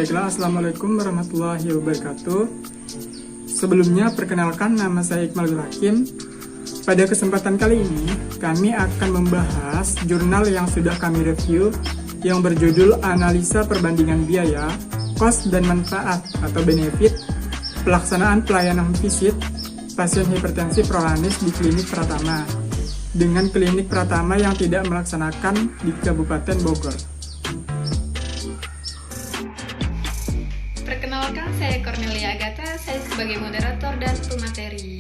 Baiklah, Assalamualaikum warahmatullahi wabarakatuh. Sebelumnya, perkenalkan nama saya Iqmal Hakim. Pada kesempatan kali ini, kami akan membahas jurnal yang sudah kami review yang berjudul Analisa Perbandingan Biaya, Kos dan Manfaat atau Benefit Pelaksanaan Pelayanan Visit Pasien Hipertensi Prolanis di Klinik Pratama dengan Klinik Pratama yang tidak melaksanakan di Kabupaten Bogor. Perkenalkan, saya Cornelia Agatha, saya sebagai moderator dan pemateri.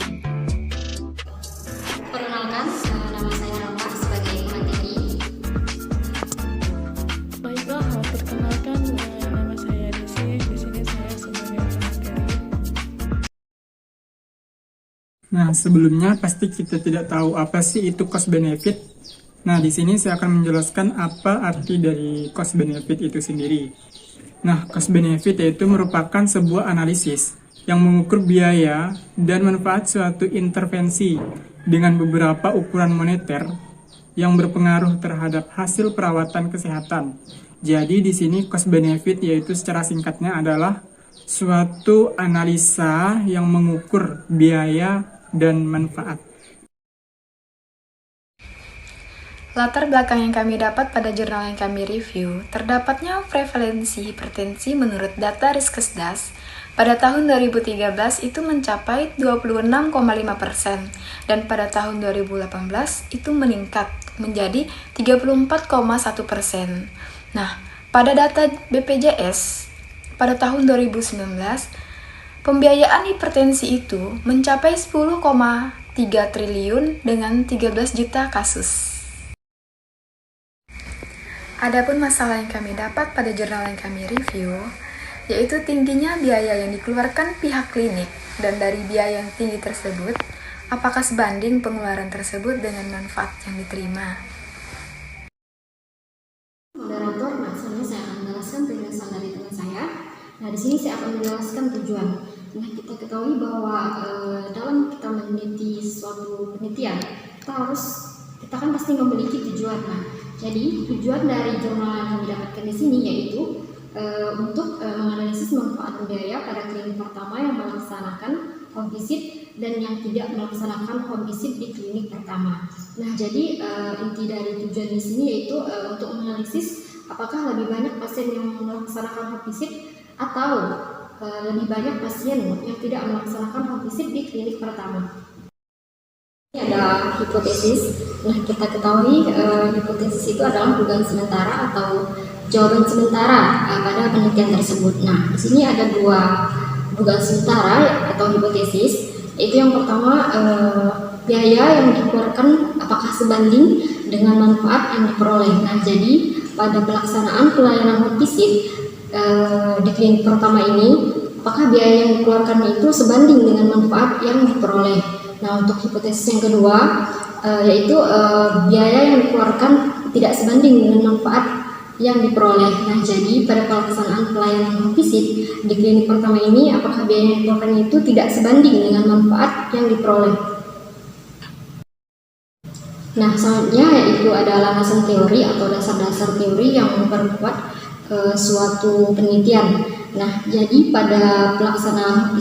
Perkenalkan, nama saya Rama sebagai pemateri. Baiklah, perkenalkan nama saya Desi. Di sini saya sebagai pemateri. Nah, sebelumnya pasti kita tidak tahu apa sih itu cost benefit. Nah, di sini saya akan menjelaskan apa arti dari cost benefit itu sendiri. Nah, cost benefit yaitu merupakan sebuah analisis yang mengukur biaya dan manfaat suatu intervensi dengan beberapa ukuran moneter yang berpengaruh terhadap hasil perawatan kesehatan. Jadi di sini cost benefit yaitu secara singkatnya adalah suatu analisa yang mengukur biaya dan manfaat. Latar belakang yang kami dapat pada jurnal yang kami review, terdapatnya prevalensi hipertensi menurut data Riskesdas pada tahun 2013 itu mencapai 26,5% dan pada tahun 2018 itu meningkat menjadi 34,1%. Nah, pada data BPJS pada tahun 2019, pembiayaan hipertensi itu mencapai 10,3 triliun dengan 13 juta kasus. Adapun masalah yang kami dapat pada jurnal yang kami review, yaitu tingginya biaya yang dikeluarkan pihak klinik, dan dari biaya yang tinggi tersebut, apakah sebanding pengeluaran tersebut dengan manfaat yang diterima? Moderator, selanjutnya saya akan menjelaskan penjelasan dari teman saya. Nah, di sini saya akan menjelaskan tujuan. Nah, kita ketahui bahwa dalam kita meneliti suatu penelitian, kita kan pasti memiliki tujuan. Nah, jadi tujuan dari jurnal yang kami dapatkan di sini yaitu untuk menganalisis manfaat biaya pada klinik pertama yang melaksanakan home visit dan yang tidak melaksanakan home visit di klinik pertama. Nah, jadi inti dari tujuan di sini yaitu untuk menganalisis apakah lebih banyak pasien yang melaksanakan home visit atau lebih banyak pasien yang tidak melaksanakan home visit di klinik pertama. Ini ada hipotesis. Nah, kita ketahui hipotesis itu adalah dugaan sementara atau jawaban sementara pada penelitian tersebut. Nah, di sini ada dua dugaan sementara atau hipotesis. Yaitu yang pertama, biaya yang dikeluarkan apakah sebanding dengan manfaat yang diperoleh. Nah, jadi pada pelaksanaan pelayanan home visit di klinik pertama ini, apakah biaya yang dikeluarkan itu sebanding dengan manfaat yang diperoleh. Nah, untuk hipotesis yang kedua, yaitu biaya yang dikeluarkan tidak sebanding dengan manfaat yang diperoleh. Nah, jadi pada pelaksanaan pelayanan home visit di klinik pertama ini, apakah biaya yang dikeluarkan itu tidak sebanding dengan manfaat yang diperoleh. Nah, selanjutnya yaitu ada landasan teori atau dasar-dasar teori yang memperkuat suatu penelitian. Nah, jadi pada pelaksanaan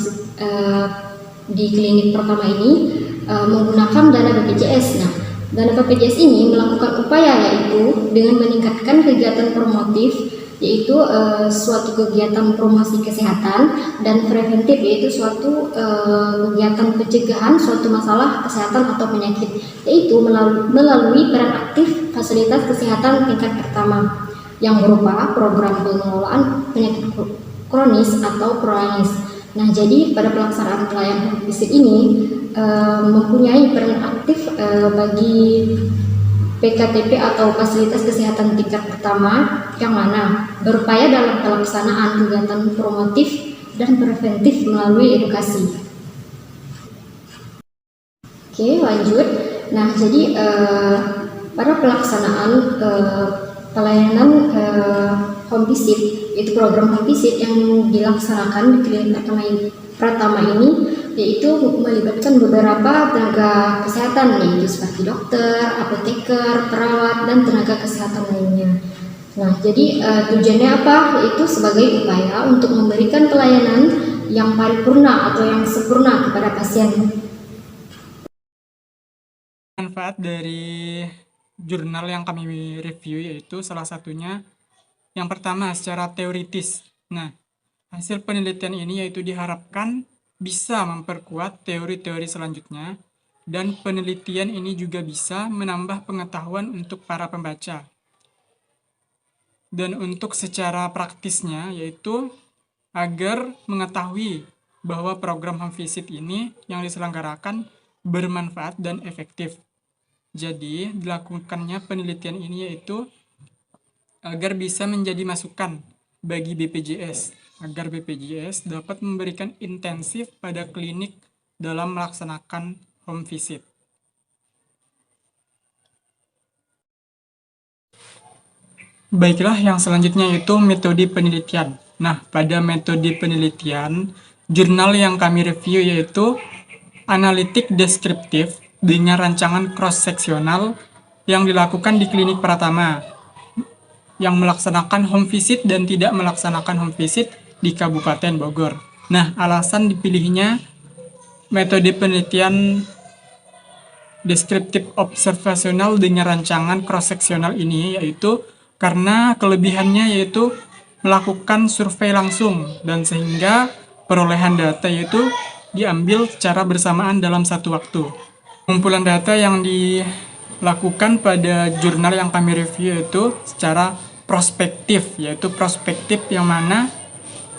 di klinik pertama ini menggunakan dana BPJS. Nah, dana BPJS ini melakukan upaya yaitu dengan meningkatkan kegiatan promotif, yaitu suatu kegiatan promosi kesehatan, dan preventif, yaitu suatu kegiatan pencegahan suatu masalah kesehatan atau penyakit, yaitu melalui peran aktif fasilitas kesehatan tingkat pertama yang berupa program pengelolaan penyakit kronis atau prolanis. Nah, jadi pada pelaksanaan pelayanan visit ini mempunyai peran aktif bagi PKTP atau fasilitas kesehatan tingkat pertama yang mana berupaya dalam pelaksanaan kegiatan promotif dan preventif melalui edukasi. Oke, lanjut. Nah, jadi pada pelaksanaan pelayanan home visit, itu program home visit yang dilaksanakan di klinik pertama ini, yaitu melibatkan beberapa tenaga kesehatan, yaitu seperti dokter, apoteker, perawat, dan tenaga kesehatan lainnya. Nah, jadi tujuannya apa? Yaitu sebagai upaya untuk memberikan pelayanan yang paripurna atau yang sempurna kepada pasien. Manfaat dari jurnal yang kami review yaitu salah satunya yang pertama secara teoritis. Nah, hasil penelitian ini yaitu diharapkan bisa memperkuat teori-teori selanjutnya dan penelitian ini juga bisa menambah pengetahuan untuk para pembaca. Dan untuk secara praktisnya yaitu agar mengetahui bahwa program home visit ini yang diselenggarakan bermanfaat dan efektif. Jadi, dilakukannya penelitian ini yaitu agar bisa menjadi masukan bagi BPJS, agar BPJS dapat memberikan intensif pada klinik dalam melaksanakan home visit. Baiklah, yang selanjutnya yaitu metode penelitian. Nah, pada metode penelitian, jurnal yang kami review yaitu analitik deskriptif dengan rancangan cross-seksional yang dilakukan di klinik Pratama, yang melaksanakan home visit dan tidak melaksanakan home visit di Kabupaten Bogor. Nah, alasan dipilihnya metode penelitian deskriptif observasional dengan rancangan cross-seksional ini yaitu karena kelebihannya yaitu melakukan survei langsung dan sehingga perolehan data yaitu diambil secara bersamaan dalam satu waktu. Pengumpulan data yang dilakukan pada jurnal yang kami review itu secara prospektif, yaitu prospektif yang mana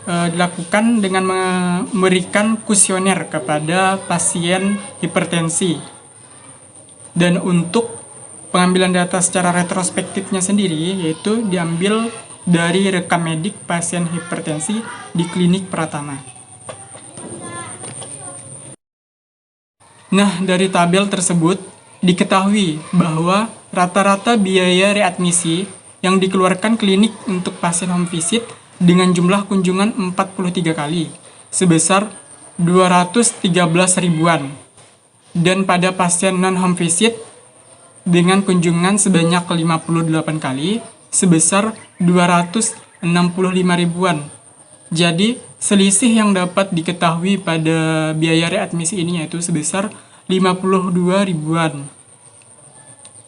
dilakukan dengan memberikan kuesioner kepada pasien hipertensi. Dan untuk pengambilan data secara retrospektifnya sendiri yaitu diambil dari rekam medik pasien hipertensi di klinik Pratama. Nah, dari tabel tersebut diketahui bahwa rata-rata biaya readmisi yang dikeluarkan klinik untuk pasien home visit dengan jumlah kunjungan 43 kali sebesar 213 ribuan. Dan pada pasien non-home visit dengan kunjungan sebanyak 58 kali sebesar 265 ribuan. Jadi, selisih yang dapat diketahui pada biaya readmisi ini yaitu sebesar 52 ribuan.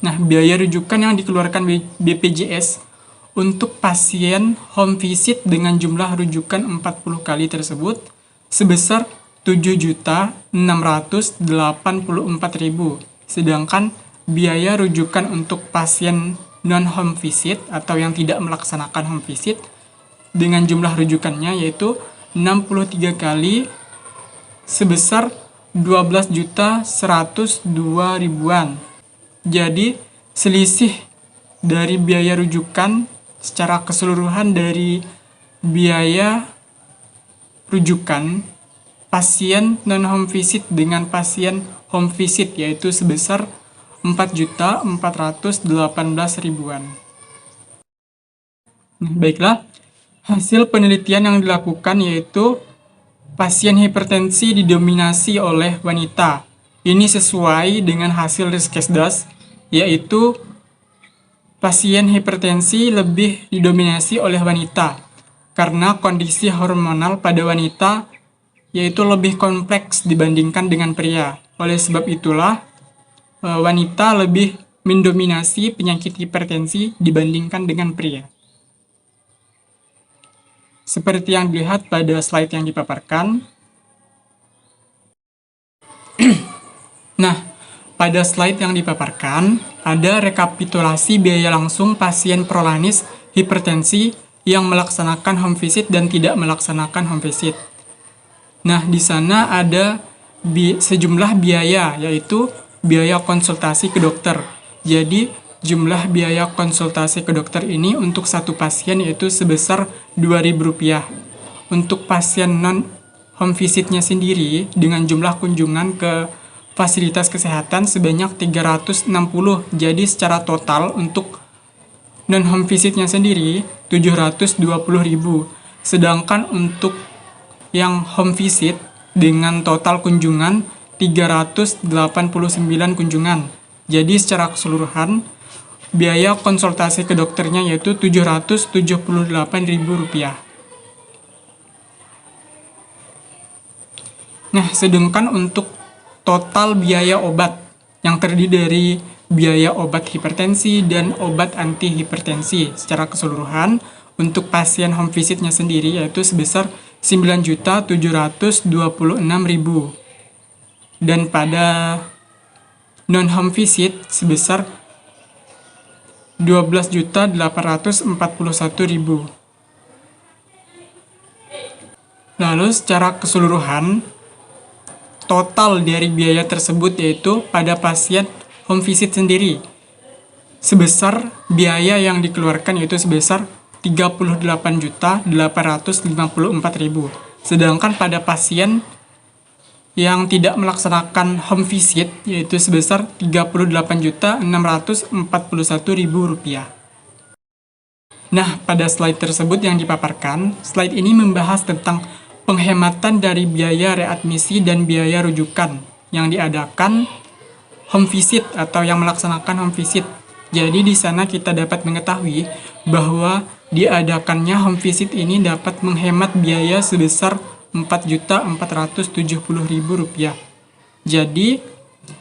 Nah, biaya rujukan yang dikeluarkan BPJS untuk pasien home visit dengan jumlah rujukan 40 kali tersebut sebesar 7.684.000. Sedangkan biaya rujukan untuk pasien non-home visit atau yang tidak melaksanakan home visit dengan jumlah rujukannya yaitu 63 kali sebesar 12.102 ribuan. Jadi selisih dari biaya rujukan secara keseluruhan dari biaya rujukan pasien non-home visit dengan pasien home visit yaitu sebesar 4.418 ribuan. Baiklah, hasil penelitian yang dilakukan yaitu pasien hipertensi didominasi oleh wanita. Ini sesuai dengan hasil Riskesdas, yaitu pasien hipertensi lebih didominasi oleh wanita karena kondisi hormonal pada wanita yaitu lebih kompleks dibandingkan dengan pria. Oleh sebab itulah wanita lebih mendominasi penyakit hipertensi dibandingkan dengan pria. Seperti yang dilihat pada slide yang dipaparkan. Nah, pada slide yang dipaparkan, ada rekapitulasi biaya langsung pasien prolanis hipertensi yang melaksanakan home visit dan tidak melaksanakan home visit. Nah, di sana ada sejumlah biaya, yaitu biaya konsultasi ke dokter. Jadi, jumlah biaya konsultasi ke dokter ini untuk satu pasien yaitu sebesar Rp2.000. Untuk pasien non-home visitnya sendiri dengan jumlah kunjungan ke fasilitas kesehatan sebanyak 360. Jadi secara total untuk non-home visitnya sendiri Rp720.000. Sedangkan untuk yang home visit dengan total kunjungan 389 kunjungan. Jadi secara keseluruhan biaya konsultasi ke dokternya yaitu Rp778.000. Nah, sedangkan untuk total biaya obat yang terdiri dari biaya obat hipertensi dan obat antihipertensi secara keseluruhan untuk pasien home visitnya sendiri yaitu sebesar Rp9.726.000 dan pada non home visit sebesar Rp12.841.000. Lalu secara keseluruhan total dari biaya tersebut yaitu pada pasien home visit sendiri sebesar biaya yang dikeluarkan yaitu sebesar Rp38.854.000. Sedangkan pada pasien yang tidak melaksanakan home visit yaitu sebesar Rp38.641.000. Nah, pada slide tersebut yang dipaparkan, slide ini membahas tentang penghematan dari biaya readmisi dan biaya rujukan yang diadakan home visit atau yang melaksanakan home visit. Jadi di sana kita dapat mengetahui bahwa diadakannya home visit ini dapat menghemat biaya sebesar Rp4.470.000. Jadi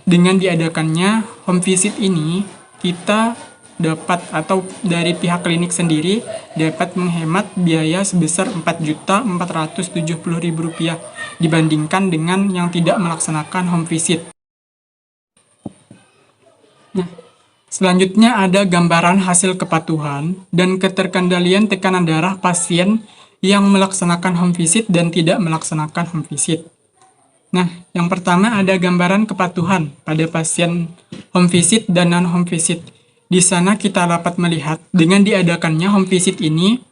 dengan diadakannya home visit ini kita dapat atau dari pihak klinik sendiri dapat menghemat biaya sebesar Rp4.470.000 dibandingkan dengan yang tidak melaksanakan home visit. Nah, selanjutnya ada gambaran hasil kepatuhan dan keterkendalian tekanan darah pasien yang melaksanakan home visit dan tidak melaksanakan home visit. Nah, yang pertama ada gambaran kepatuhan pada pasien home visit dan non-home visit. Di sana kita dapat melihat dengan diadakannya home visit ini,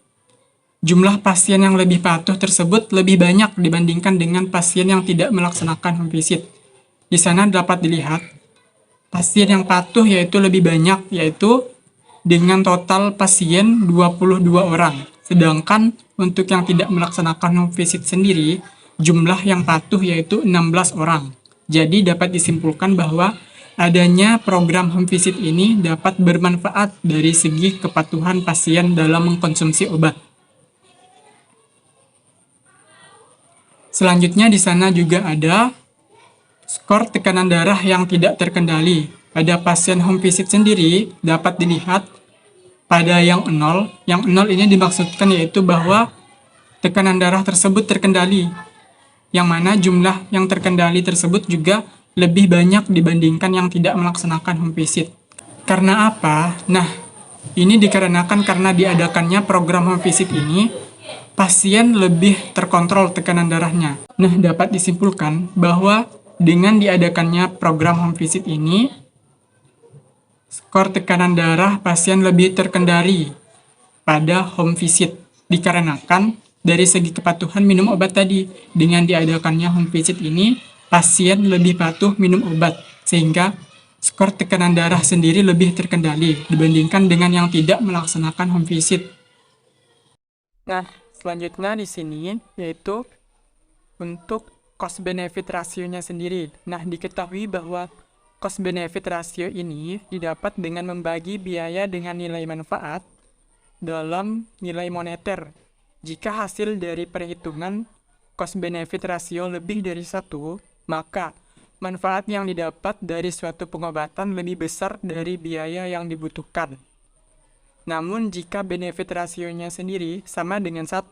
jumlah pasien yang lebih patuh tersebut lebih banyak dibandingkan dengan pasien yang tidak melaksanakan home visit. Di sana dapat dilihat pasien yang patuh yaitu lebih banyak, yaitu dengan total pasien 22 orang. Sedangkan untuk yang tidak melaksanakan home visit sendiri, jumlah yang patuh yaitu 16 orang. Jadi dapat disimpulkan bahwa adanya program home visit ini dapat bermanfaat dari segi kepatuhan pasien dalam mengkonsumsi obat. Selanjutnya di sana juga ada skor tekanan darah yang tidak terkendali. Pada pasien home visit sendiri dapat dilihat pada yang 0. Yang 0 ini dimaksudkan yaitu bahwa tekanan darah tersebut terkendali. Yang mana jumlah yang terkendali tersebut juga lebih banyak dibandingkan yang tidak melaksanakan home visit. Karena apa? Nah, ini dikarenakan karena diadakannya program home visit ini, pasien lebih terkontrol tekanan darahnya. Nah, dapat disimpulkan bahwa dengan diadakannya program home visit ini, skor tekanan darah pasien lebih terkendali pada home visit. Dikarenakan dari segi kepatuhan minum obat tadi, dengan diadakannya home visit ini, pasien lebih patuh minum obat, sehingga skor tekanan darah sendiri lebih terkendali dibandingkan dengan yang tidak melaksanakan home visit. Nah, selanjutnya di sini yaitu untuk cost benefit rasionya sendiri. Nah, diketahui bahwa cost benefit rasio ini didapat dengan membagi biaya dengan nilai manfaat dalam nilai moneter. Jika hasil dari perhitungan cost benefit rasio lebih dari 1, maka manfaat yang didapat dari suatu pengobatan lebih besar dari biaya yang dibutuhkan. Namun jika benefit rasionya sendiri sama dengan 1,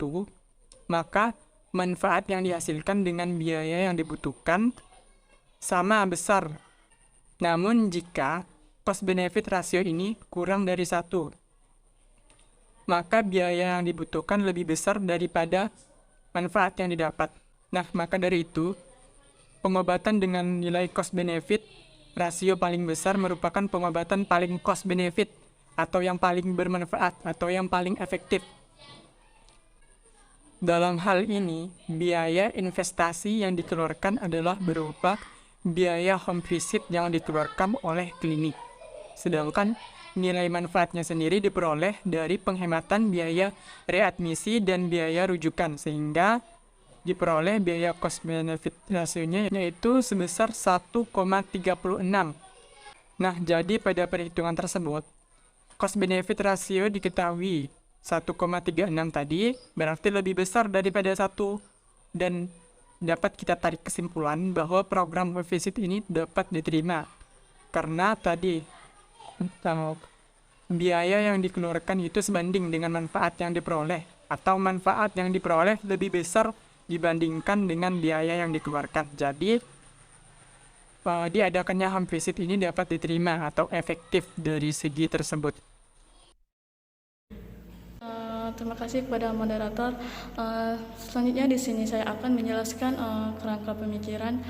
maka manfaat yang dihasilkan dengan biaya yang dibutuhkan sama besar. Namun jika cost benefit rasio ini kurang dari 1, maka biaya yang dibutuhkan lebih besar daripada manfaat yang didapat. Nah, maka dari itu, pengobatan dengan nilai cost benefit rasio paling besar merupakan pengobatan paling cost benefit atau yang paling bermanfaat atau yang paling efektif. Dalam hal ini, biaya investasi yang dikeluarkan adalah berupa biaya home visit yang dikeluarkan oleh klinik. Sedangkan nilai manfaatnya sendiri diperoleh dari penghematan biaya readmisi dan biaya rujukan, sehingga diperoleh biaya cost benefit rasionya yaitu sebesar 1,36. Nah, jadi pada perhitungan tersebut, cost benefit rasio diketahui 1,36 tadi berarti lebih besar daripada 1, dan dapat kita tarik kesimpulan bahwa program home visit ini dapat diterima karena tadi biaya yang dikeluarkan itu sebanding dengan manfaat yang diperoleh, atau manfaat yang diperoleh lebih besar dibandingkan dengan biaya yang dikeluarkan. Jadi diadakannya home visit ini dapat diterima atau efektif dari segi tersebut. Terima kasih kepada moderator. Selanjutnya di sini saya akan menjelaskan kerangka pemikiran.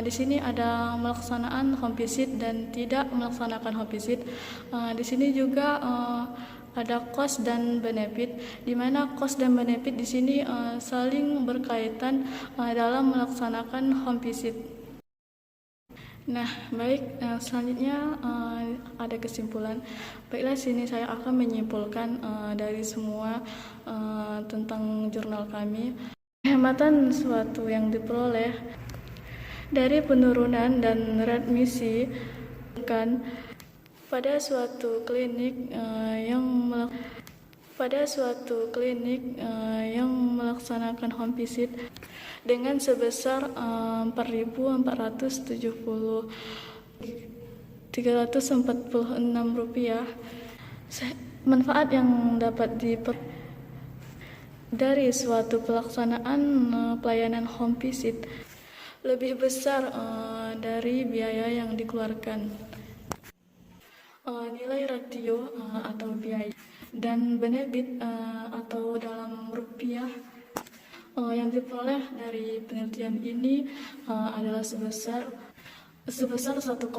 Di sini ada melaksanaan home visit dan tidak melaksanakan home visit. Di sini juga ada cost dan benefit, di mana cost dan benefit di sini saling berkaitan dalam melaksanakan home visit. Nah, baik, selanjutnya ada kesimpulan. Baiklah, sini saya akan menyimpulkan dari semua tentang jurnal kami. Penghematan suatu yang diperoleh dari penurunan dan readmisi kan pada suatu klinik yang melaksanakan home visit dengan sebesar 4.470 346 rupiah. Manfaat yang dapat dari suatu pelaksanaan pelayanan home visit lebih besar dari biaya yang dikeluarkan. Nilai ratio atau biaya dan benefit atau dalam rupiah yang diperoleh dari penelitian ini adalah sebesar 1,6,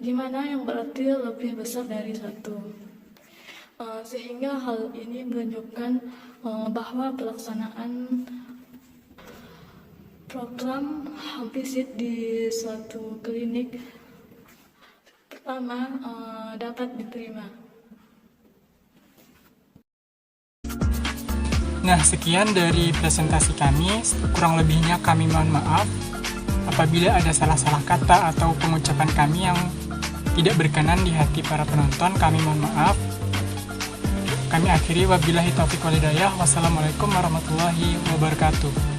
di mana yang berarti lebih besar dari 1. Sehingga hal ini menunjukkan bahwa pelaksanaan program home visit di suatu klinik pertama dapat diterima. Nah, sekian dari presentasi kami. Kurang lebihnya kami mohon maaf. Apabila ada salah-salah kata atau pengucapan kami yang tidak berkenan di hati para penonton, kami mohon maaf. Kami akhiri, wabillahi taufiq wal hidayah. Wassalamualaikum warahmatullahi wabarakatuh.